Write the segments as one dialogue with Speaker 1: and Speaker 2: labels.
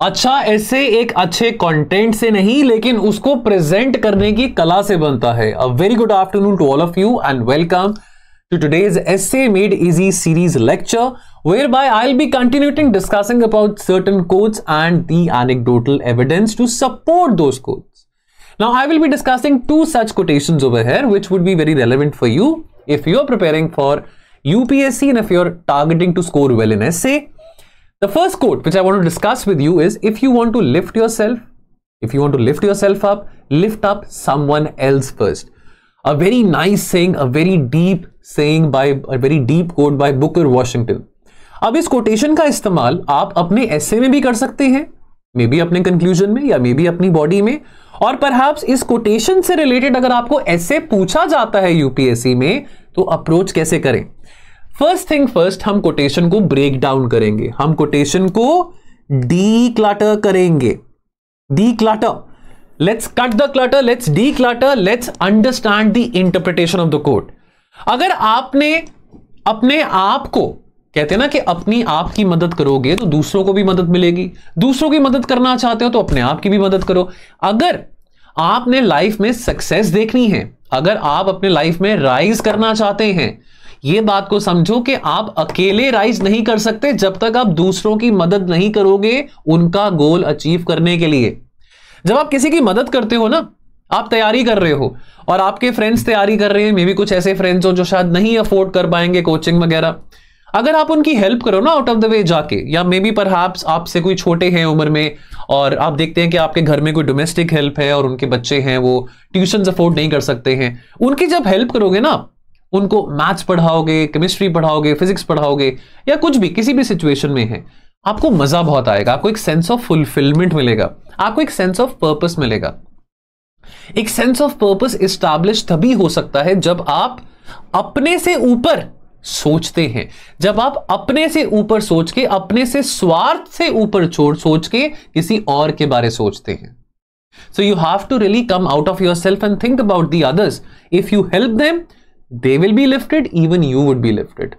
Speaker 1: अच्छा ऐसे एक अच्छे कंटेंट से नहीं, लेकिन उसको प्रेजेंट करने की कला से बनता है। A very good afternoon to all of you and welcome to today's Essay Made Easy series lecture, whereby I'll be continuing discussing about certain quotes and the anecdotal evidence to support those quotes. Now, I will be discussing two such quotations over here, which would be very relevant for you if you're preparing for UPSC and if you're targeting to score well in essay. The first quote which I want to discuss with you is, if you want to lift yourself up, lift up someone else first. A very nice saying, a very deep saying by a very deep quote by Booker Washington. अब इस quotation का इस्तेमाल आप अपने एसे में भी कर सकते हैं, मे बी अपने कंक्लूजन में या मे बी अपनी बॉडी में, और परहैप्स इस कोटेशन से रिलेटेड अगर आपको एसे पूछा जाता है यूपीएससी में तो अप्रोच कैसे करें। फर्स्ट थिंग फर्स्ट, हम कोटेशन को ब्रेक डाउन करेंगे, हम कोटेशन को डीक्लटर करेंगे। Declutter, let's cut the clutter, let's declutter, let's understand the interpretation of the quote. अगर आपने अपने आप को, कहते हैं ना कि अपनी आप की मदद करोगे तो दूसरों को भी मदद मिलेगी, दूसरों की मदद करना चाहते हो तो अपने आप की भी मदद करो। अगर आपने लाइफ में सक्सेस देखनी है, अगर आप अपने लाइफ में राइज करना चाहते हैं, यह बात को समझो कि आप अकेले राइज नहीं कर सकते जब तक आप दूसरों की मदद नहीं करोगे उनका गोल अचीव करने के लिए। जब आप किसी की मदद करते हो ना, आप तैयारी कर रहे हो और आपके फ्रेंड्स तैयारी कर रहे हैं, मे बी कुछ ऐसे फ्रेंड्स हो जो शायद नहीं अफोर्ड कर पाएंगे कोचिंग वगैरह, अगर आप उनकी हेल्प करो ना आउट ऑफ द वे जाके, या मे बी परहैप्स आपसे कोई छोटे हैं उम्र में और आप देखते हैं कि आपके घर में कोई डोमेस्टिक हेल्प है और उनके बच्चे हैं वो ट्यूशन अफोर्ड नहीं कर सकते हैं, उनकी जब हेल्प करोगे ना, उनको मैथ्स पढ़ाओगे, केमिस्ट्री पढ़ाओगे, फिजिक्स पढ़ाओगे या कुछ भी किसी भी सिचुएशन में है, आपको मजा बहुत आएगा, आपको एक सेंस ऑफ फुलफिलमेंट मिलेगा, आपको एक सेंस ऑफ पर्पस मिलेगा। एक सेंस ऑफ पर्पस एस्टैब्लिश तभी हो सकता है जब आप अपने से ऊपर सोचते हैं, जब आप अपने से ऊपर सोच के, अपने से स्वार्थ से ऊपर सोच के किसी और के बारे सोचते हैं। So you have to really come out of yourself and think about the others. If you help them, they will be lifted, even you would be lifted.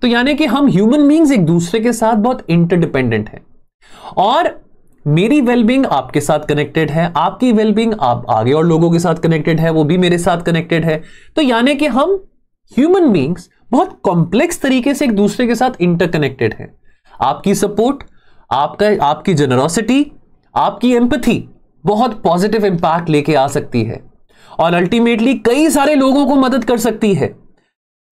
Speaker 1: तो यानी कि हम ह्यूमन बीइंग्स एक दूसरे के साथ बहुत इंटरडिपेंडेंट हैं, और मेरी वेलबींग आपके साथ कनेक्टेड है, आपकी वेलबींग आप आगे और लोगों के साथ कनेक्टेड है, वो भी मेरे साथ कनेक्टेड है। तो यानी कि हम ह्यूमन बीइंग्स बहुत कॉम्प्लेक्स तरीके से एक दूसरे के साथ इंटरकनेक्टेड हैं। आपकी सपोर्ट, आपकी जेनरोसिटी, आपकी एम्पैथी बहुत पॉजिटिव इंपैक्ट लेके आ सकती है और अल्टीमेटली कई सारे लोगों को मदद कर सकती है।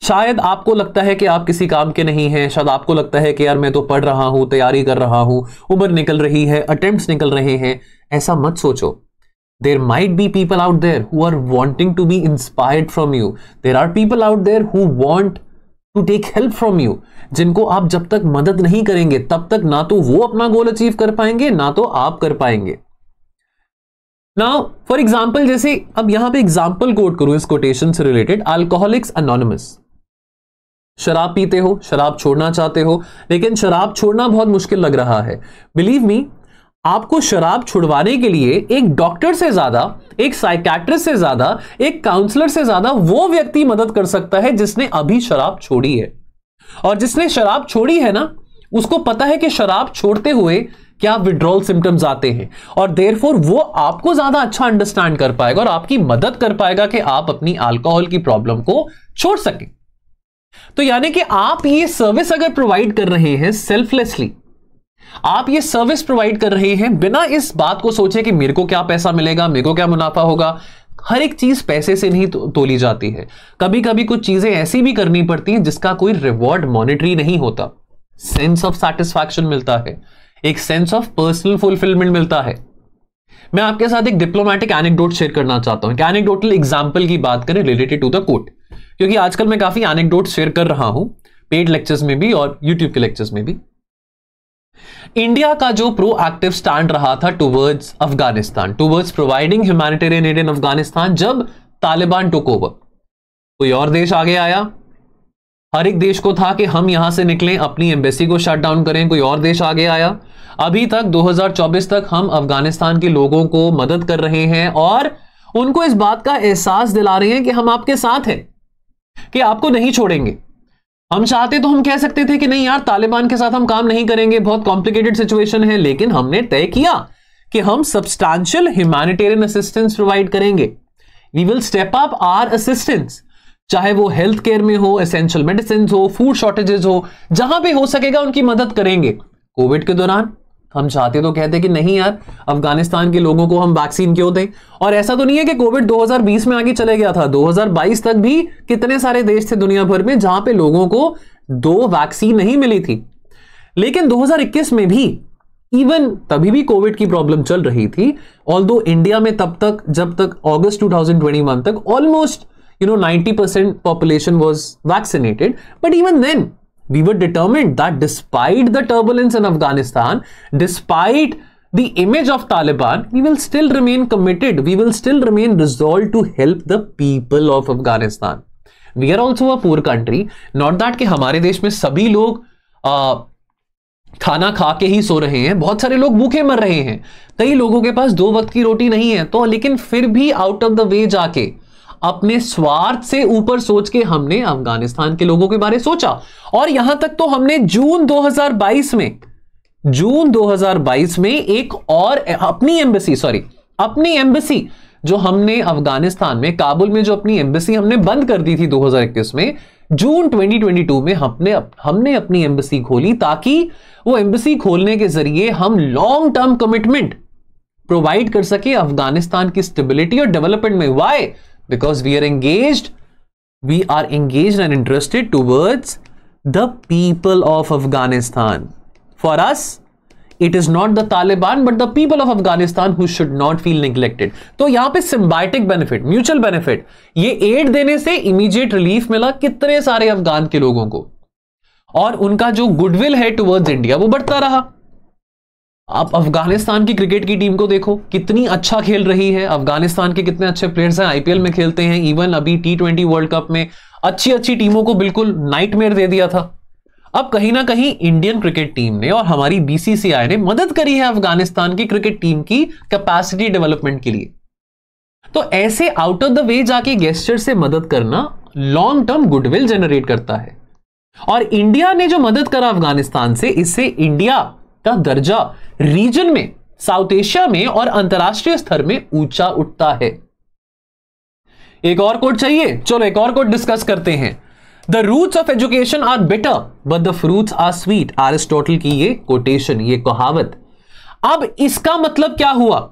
Speaker 1: शायद आपको लगता है कि आप किसी काम के नहीं हैं, शायद आपको लगता है कि यार मैं तो पढ़ रहा हूं, तैयारी कर रहा हूं, उम्र निकल रही है, अटेम्प्ट्स निकल रहे हैं। ऐसा मत सोचो। There might be people out there who are wanting to be inspired from you. There are people out there who want to take help from you, जिनको आप जब तक मदद नहीं करेंगे तब तक ना तो वो अपना गोल अचीव कर पाएंगे ना तो आप कर पाएंगे। नाउ फॉर एग्जाम्पल, जैसे अब यहां पे एग्जाम्पल कोट करूं इस कोटेशन से रिलेटेड, अल्कोहलिक्स अनोनिमस। शराब पीते हो, शराब छोड़ना चाहते हो, लेकिन शराब छोड़ना बहुत मुश्किल लग रहा है। बिलीव मी, आपको शराब छुड़वाने के लिए एक डॉक्टर से ज्यादा, एक साइकियाट्रिस्ट से ज्यादा, एक काउंसलर से ज्यादा वो व्यक्ति मदद कर सकता है जिसने अभी शराब छोड़ी है। और जिसने शराब छोड़ी है ना, उसको पता है कि शराब छोड़ते हुए क्या विड्रॉल सिम्टम्स आते हैं, और देयरफॉर वो आपको ज्यादा अच्छा अंडरस्टैंड कर पाएगा और आपकी मदद कर पाएगा कि आप अपनी अल्कोहल की प्रॉब्लम को छोड़ सकें। तो यानी कि आप ये सर्विस अगर प्रोवाइड कर रहे हैं सेल्फलेसली, आप ये सर्विस प्रोवाइड कर रहे हैं बिना इस बात को सोचे कि मेरे को क्या पैसा मिलेगा, मेरे को क्या मुनाफा होगा। हर एक चीज पैसे से नहीं तोली जाती है। कभी कभी कुछ चीजें ऐसी भी करनी पड़ती हैं जिसका कोई रिवॉर्ड मॉनेटरी नहीं होता। सेंस ऑफ सैटिस्फैक्शन मिलता है, एक सेंस ऑफ पर्सनल फुलफिलमेंट मिलता है। मैं आपके साथ एक डिप्लोमेटिक एनेक्डोट शेयर करना चाहता हूं, एनेक्डोटल एग्जांपल की बात करें रिलेटेड टू द कोट, क्योंकि आजकल मैं काफी एनेक्डोट शेयर कर रहा हूं पेड लेक्चर्स में भी और यूट्यूब के लेक्चर्स में भी। इंडिया का जो प्रोएक्टिव स्टैंड रहा था towards Afghanistan, towards providing humanitarian aid in Afghanistan, जब तालिबान टुक ओवर, कोई और देश आगे आया। हर एक देश को था कि हम यहां से निकलें, अपनी एम्बेसी को शट डाउन करें, कोई और देश आगे आया। अभी तक 2024 तक हम अफगानिस्तान के लोगों को मदद कर रहे हैं और उनको इस बात का एहसास दिला रहे हैं कि हम आपके साथ हैं, कि आपको नहीं छोड़ेंगे। हम चाहते तो हम कह सकते थे कि नहीं यार, तालिबान के साथ हम काम नहीं करेंगे, बहुत कॉम्प्लिकेटेड सिचुएशन है, लेकिन हमने तय किया कि हम सब्सटैंशियल ह्यूमैनिटेरियन असिस्टेंस प्रोवाइड करेंगे। We will step up our assistance, चाहे वो हेल्थ केयर में हो, एसेंशियल मेडिसिन हो, फूड शॉर्टेजेस हो, जहां पे हो सकेगा उनकी मदद करेंगे। कोविड के दौरान हम चाहते तो कहते कि नहीं यार, अफगानिस्तान के लोगों को हम वैक्सीन क्यों दें। और ऐसा तो नहीं है कि कोविड 2020 में आगे चले गया था, 2022 तक भी कितने सारे देश थे दुनिया भर में जहां पे लोगों को 2 वैक्सीन नहीं मिली थी। लेकिन 2021 में भी इवन तभी भी कोविड की प्रॉब्लम चल रही थी। ऑल्दो इंडिया में तब तक, जब तक अगस्त 2021 तक almost 90% population was vaccinated, but even then we were determined that despite the turbulence in Afghanistan, despite the image of Taliban, we will still remain committed, we will still remain resolved to help the people of Afghanistan. We are also a poor country, not that कि हमारे देश में सभी लोग खाना खा के ही सो रहे हैं, बहुत सारे लोग भूखे मर रहे हैं, कई लोगों के पास 2 वक्त की रोटी नहीं है, तो लेकिन फिर भी आउट ऑफ द वे जाके अपने स्वार्थ से ऊपर सोच के हमने अफगानिस्तान के लोगों के बारे में सोचा। और यहां तक तो हमने जून 2022 में एक और अपनी एम्बेसी जो हमने अफगानिस्तान में, काबुल में जो अपनी एम्बेसी हमने बंद कर दी थी 2021 में, जून 2022 में हमने अपनी एम्बेसी खोली, ताकि वो एम्बेसी खोलने के जरिए हम लॉन्ग टर्म कमिटमेंट प्रोवाइड कर सके अफगानिस्तान की स्टेबिलिटी और डेवलपमेंट में। Y? Because we are engaged and interested towards the people of Afghanistan. For us, it is not the Taliban, but the people of Afghanistan who should not feel neglected. तो यहां पे symbiotic benefit, mutual benefit, ये add देने से immediate relief मिला कितने सारे अफगान के लोगों को, और उनका जो गुडविल है टुवर्ड्स इंडिया वो बढ़ता रहा। आप अफगानिस्तान की क्रिकेट की टीम को देखो, कितनी अच्छा खेल रही है। अफगानिस्तान के कितने अच्छे प्लेयर्स हैं, आईपीएल में खेलते हैं, इवन अभी T20 वर्ल्ड कप में अच्छी टीमों को बिल्कुल नाइटमेयर दे दिया था। अब कहीं ना कहीं इंडियन क्रिकेट टीम ने और हमारी BCCI ने मदद करी है अफगानिस्तान की क्रिकेट टीम की कैपेसिटी डेवलपमेंट के लिए। तो ऐसे आउट ऑफ द वे जाके गेस्चर से मदद करना लॉन्ग टर्म गुडविल जनरेट करता है। और इंडिया ने जो मदद करा अफगानिस्तान से, इससे इंडिया का दर्जा रीजन में, साउथ एशिया में और अंतरराष्ट्रीय स्तर में ऊंचा उठता है। एक और कोट चाहिए? चलो एक और कोट डिस्कस करते हैं। The roots of education are bitter but the fruits are sweet, Aristotle की ये कोटेशन, ये कहावत। अब इसका मतलब क्या हुआ?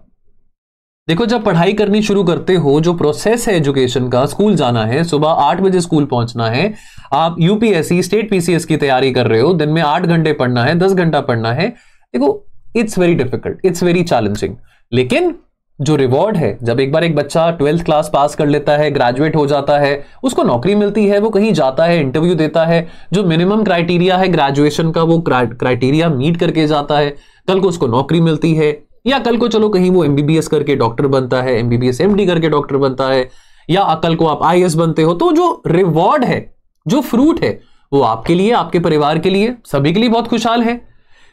Speaker 1: देखो, जब पढ़ाई करनी शुरू करते हो, जो प्रोसेस है एजुकेशन का, स्कूल जाना है, सुबह 8 बजे स्कूल पहुंचना है, आप यूपीएससी स्टेट पीसीएस की तैयारी कर रहे हो, दिन में 8 घंटे पढ़ना है, 10 घंटा पढ़ना है। देखो, it's very difficult, it's very challenging, लेकिन जो रिवॉर्ड है, जब एक बार एक बच्चा 12th क्लास पास कर लेता है, ग्रेजुएट हो जाता है, उसको नौकरी मिलती है, वो कहीं जाता है, इंटरव्यू देता है, जो मिनिमम क्राइटेरिया है ग्रेजुएशन का, वो क्राइटेरिया मीट करके जाता है, कल को उसको नौकरी मिलती है, या कल को चलो कहीं वो MBBS करके डॉक्टर बनता है, MBBS MD करके डॉक्टर बनता है, या कल को आप IAS बनते हो, तो जो रिवॉर्ड है, जो फ्रूट है, वो आपके लिए, आपके परिवार के लिए, सभी के लिए बहुत खुशहाल है।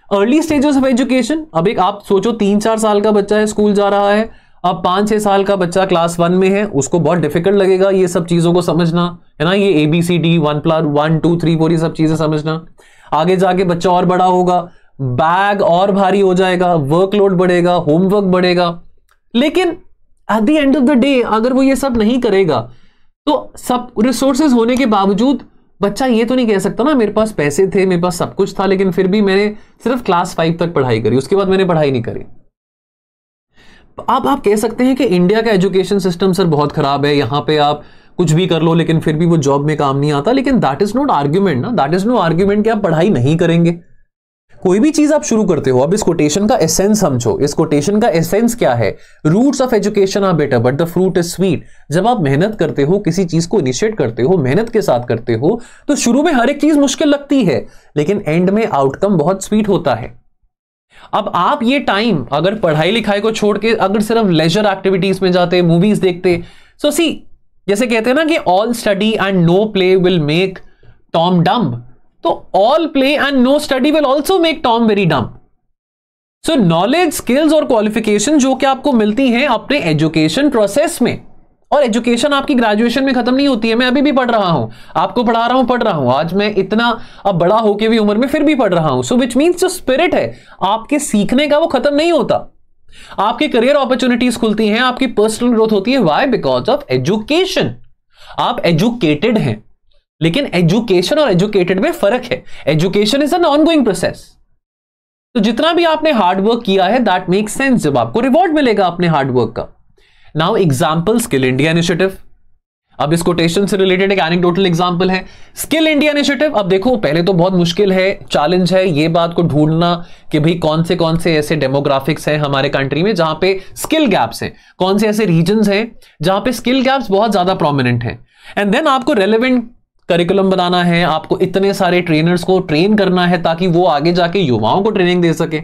Speaker 1: अर्ली स्टेजेस ऑफ एजुकेशन, अब एक आप सोचो 3-4 साल का बच्चा है, स्कूल जा रहा है, अब 5-6 साल का बच्चा क्लास 1 में है, उसको बहुत डिफिकल्ट लगेगा ये सब चीजों को समझना, है ना, ये ABCD 1 2 3 4 ये सब चीजें समझना। आगे जाके बच्चा और बड़ा होगा, बैग और भारी हो जाएगा, वर्कलोड बढ़ेगा, होमवर्क बढ़ेगा, लेकिन at the end of the day अगर वो ये सब नहीं करेगा, तो सब रिसोर्सेज होने के बावजूद बच्चा ये तो नहीं कह सकता ना, मेरे पास पैसे थे, मेरे पास सब कुछ था, लेकिन फिर भी मैंने सिर्फ क्लास 5 तक पढ़ाई करी, उसके बाद मैंने पढ़ाई नहीं करी। आप कह सकते हैं कि इंडिया का एजुकेशन सिस्टम सर बहुत खराब है, यहां पे आप कुछ भी कर लो लेकिन फिर भी वो जॉब में काम नहीं आता, लेकिन दैट इज नॉट आर्ग्यूमेंट ना, दैट इज नो आर्ग्यूमेंट कि आप पढ़ाई नहीं करेंगे। कोई भी चीज आप शुरू करते हो, अब इस कोटेशन का एसेंस समझो, इस कोटेशन का एसेंस क्या है? Roots of education are better but the fruit is sweet. जब आप मेहनत करते हो, किसी चीज को इनिशिएट करते हो, मेहनत के साथ करते हो, तो शुरू में हर एक चीज मुश्किल लगती है, लेकिन एंड में आउटकम बहुत स्वीट होता है। अब आप ये टाइम अगर पढ़ाई लिखाई को छोड़ के अगर सिर्फ लेजर एक्टिविटीज में जाते, मूवीज देखते, सो सी, जैसे कहते हैं ना कि all study and no play will make Tom dumb, तो all play and no study will also make Tom very dumb. So knowledge, skills और क्वालिफिकेशन जो कि आपको मिलती हैं अपने एजुकेशन प्रोसेस में, और एजुकेशन आपकी ग्रेजुएशन में खत्म नहीं होती है। मैं अभी भी पढ़ रहा हूं, आपको पढ़ा रहा हूं, पढ़ रहा हूं, आज मैं इतना अब बड़ा होके भी उम्र में फिर भी पढ़ रहा हूं। सो विच मीन्स जो स्पिरिट है आपके सीखने का वो खत्म नहीं होता। आपके करियर अपॉर्चुनिटीज खुलती हैं, आपकी पर्सनल ग्रोथ होती है। व्हाई? Because of education. आप एजुकेटेड हैं, लेकिन एजुकेशन और एजुकेटेड में फर्क है। Education is an ongoing process. तो जितना भी आपने हार्डवर्क किया है दैट मेक्स सेंस, जब आपको रिवॉर्ड मिलेगा अपने हार्डवर्क का। Now example, skill India initiative. अब इस कोटेशन से रिलेटेड एक एनेक्डोटल एग्जांपल है, स्किल इंडिया इनिशिएटिव। अब देखो, पहले तो बहुत मुश्किल है, चैलेंज है ये बात को ढूंढना कि भाई कौन से ऐसे डेमोग्राफिक्स हैं हमारे कंट्री में जहां पे स्किल गैप्स हैं, कौन से ऐसे रीजन्स हैं जहां पे स्किल गैप्स बहुत ज्यादा प्रोमिनेंट हैं। एंड देन आपको रेलेवेंट करिकुलम बनाना है, आपको इतने सारे ट्रेनर्स को ट्रेन करना है ताकि वो आगे जाके युवाओं को ट्रेनिंग दे सके।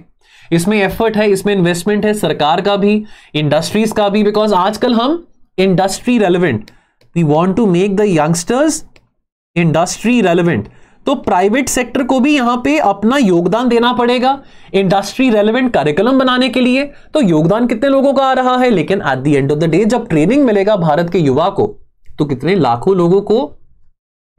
Speaker 1: इसमें एफर्ट है, इसमें इन्वेस्टमेंट है, सरकार का भी, इंडस्ट्रीज का भी, बिकॉज आजकल हम industry relevant, we want to make the youngsters industry relevant. तो प्राइवेट सेक्टर को भी यहां पे अपना योगदान देना पड़ेगा इंडस्ट्री रेलेवेंट करिकुलम बनाने के लिए। तो योगदान कितने लोगों का आ रहा है, लेकिन at the end of the day जब ट्रेनिंग मिलेगा भारत के युवा को तो कितने लाखों लोगों को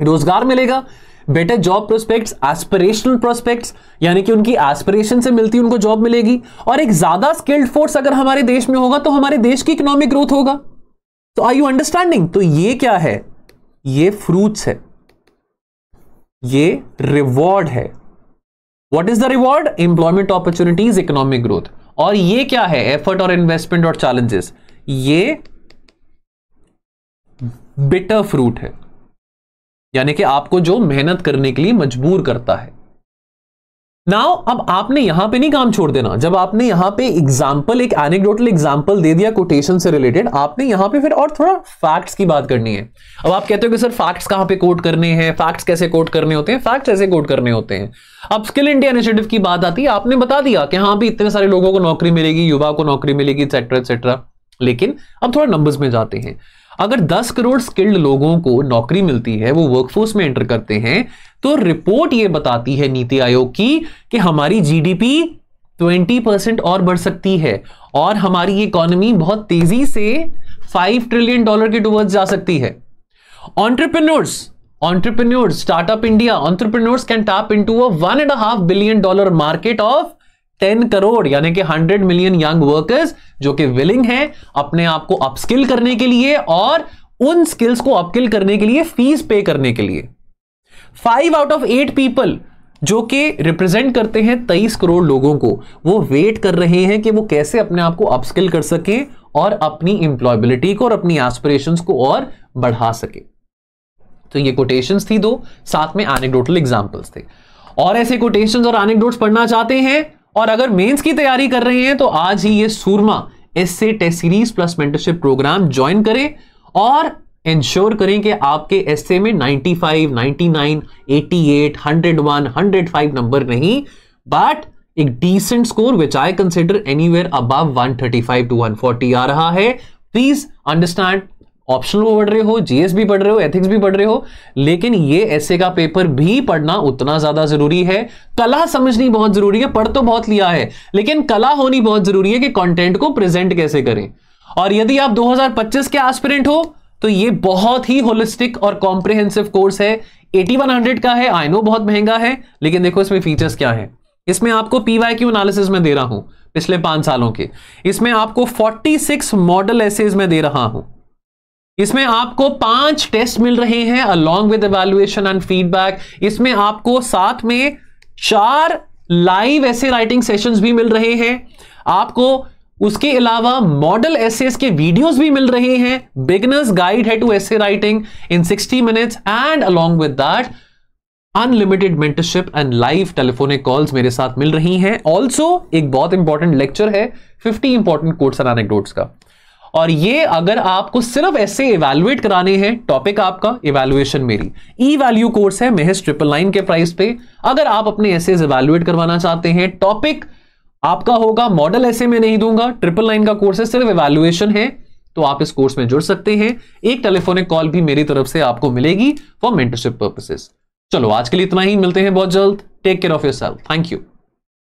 Speaker 1: रोजगार मिलेगा, better job prospects, aspirational prospects, यानी कि उनकी एस्पिरेशन से मिलती उनको जॉब मिलेगी। और एक ज्यादा स्किल्ड फोर्स अगर हमारे देश में होगा तो हमारे देश की इकोनॉमिक ग्रोथ होगा। तो आर यू अंडरस्टैंडिंग? तो ये क्या है, ये फ्रूट्स है, ये रिवॉर्ड है। What is the reward? Employment opportunities, economic growth. और ये क्या है? एफर्ट और इन्वेस्टमेंट और चैलेंजेस। ये बिटर फ्रूट है, यानी कि आपको जो मेहनत करने के लिए मजबूर करता है। नाउ अब आपने यहां पे नहीं काम छोड़ देना। जब आपने यहां पे एग्जांपल, एक एनेक्डोटल एग्जांपल दे दिया कोटेशन से रिलेटेड, आपने यहां पे फिर और थोड़ा फैक्ट्स की बात करनी है। अब आप कहते हो कि सर फैक्ट्स कहां पे कोट करने हैं, फैक्ट्स कैसे कोट करने होते हैं? फैक्ट्स ऐसे कोट करने होते हैं। अब स्किल इंडिया इनिशिएटिव की बात आती है, आपने बता दिया कि हाँ भी इतने सारे लोगों को नौकरी मिलेगी, युवा को नौकरी मिलेगी, एक्सेट्रा एक्सेट्रा। लेकिन अब थोड़ा नंबर्स में जाते हैं। अगर 10 करोड़ स्किल्ड लोगों को नौकरी मिलती है, वो वर्कफोर्स में एंटर करते हैं, तो रिपोर्ट ये बताती है नीति आयोग की कि हमारी जीडीपी 20% और बढ़ सकती है और हमारी इकोनॉमी बहुत तेजी से $5 ट्रिलियन के टुवर्ड्स जा सकती है। Entrepreneurs, Startup India, entrepreneurs can tap into a $1.5 billion market of 10 crore, यानी कि 100 मिलियन यंग वर्कर्स जो कि विलिंग हैं अपने आप को अपस्किल करने के लिए और उन स्किल्स को अपस्किल करने के लिए फीस पे करने के लिए। 5 आउट ऑफ 8 पीपल जो कि रिप्रेजेंट करते हैं 23 करोड़ लोगों को, वो वेट कर रहे हैं कि वो कैसे अपने आप को अपस्किल कर सकें और अपनी एम्प्लॉयबिलिटी को और अपनी एस्पिरेशंस को और बढ़ा सके। तो ये कोटेशंस थी दो, साथ में एनेक्डोटल एग्जांपल्स थे। और ऐसे कोटेशंस और एनेक्डोट्स पढ़ना चाहते हैं और अगर मेंस की तैयारी कर रहे हैं तो आज ही ये सूरमा essay test series plus mentorship programme join करें और इंश्योर करें कि आपके एस्से में 95, 99, 88, 101, 105 नंबर नहीं, बट एक decent score which I consider anywhere above 135 to 140 आ रहा है। प्लीज अंडरस्टैंड, ऑप्शनल पढ़ रहे हो, जीएस भी पढ़ रहे हो, एथिक्स भी पढ़ रहे हो, लेकिन ये एस्से का पेपर भी पढ़ना उतना ज्यादा जरूरी है। कला समझनी बहुत जरूरी है, पढ़ तो बहुत लिया है, लेकिन कला होनी बहुत जरूरी है कि कंटेंट को प्रेजेंट कैसे करें। और यदि आप 2025 के एस्पिरेंट हो तो ये बहुत ही होलिस्टिक और कॉम्प्रिहेंसिव कोर्स है। 8100 का है, आई नो बहुत महंगा है, लेकिन देखो इसमें फीचर्स क्या है। इसमें आपको PYQ एनालिसिस में दे रहा हूं पिछले 5 सालों के, इसमें आपको 46 मॉडल एसेज में दे रहा हूं, इसमें आपको 5 टेस्ट मिल रहे हैं along with evaluation and feedback, इसमें आपको साथ में 4 लाइव एसे राइटिंग सेशंस भी मिल रहे हैं, आपको उसके अलावा मॉडल एसेस के वीडियोस भी मिल रहे हैं, बिगिनर्स गाइड है to essay writing in 60 minutes and along with that unlimited mentorship and live telephonic calls मेरे साथ मिल रही हैं। ऑल्सो एक बहुत इंपॉर्टेंट लेक्चर है 50 इंपॉर्टेंट कोट्स एंड एनेक्डोट्स का। और ये अगर आपको सिर्फ ऐसे इवैल्यूएट कराने हैं, टॉपिक आपका, इवैल्यूएशन मेरी, ई वैल्यू कोर्स है महज 999 के प्राइस पे। अगर आप अपने एसेज इवैल्यूएट करवाना चाहते हैं, टॉपिक आपका होगा, मॉडल ऐसे में नहीं दूंगा, 999 का कोर्स है, सिर्फ इवैल्यूएशन है, तो आप इस कोर्स में जुड़ सकते हैं। एक टेलीफोनिक कॉल भी मेरी तरफ से आपको मिलेगी फॉर मेंटरशिप पर्पसेस। चलो आज के लिए इतना ही, मिलते हैं बहुत जल्द। Take care of yourself, thank you.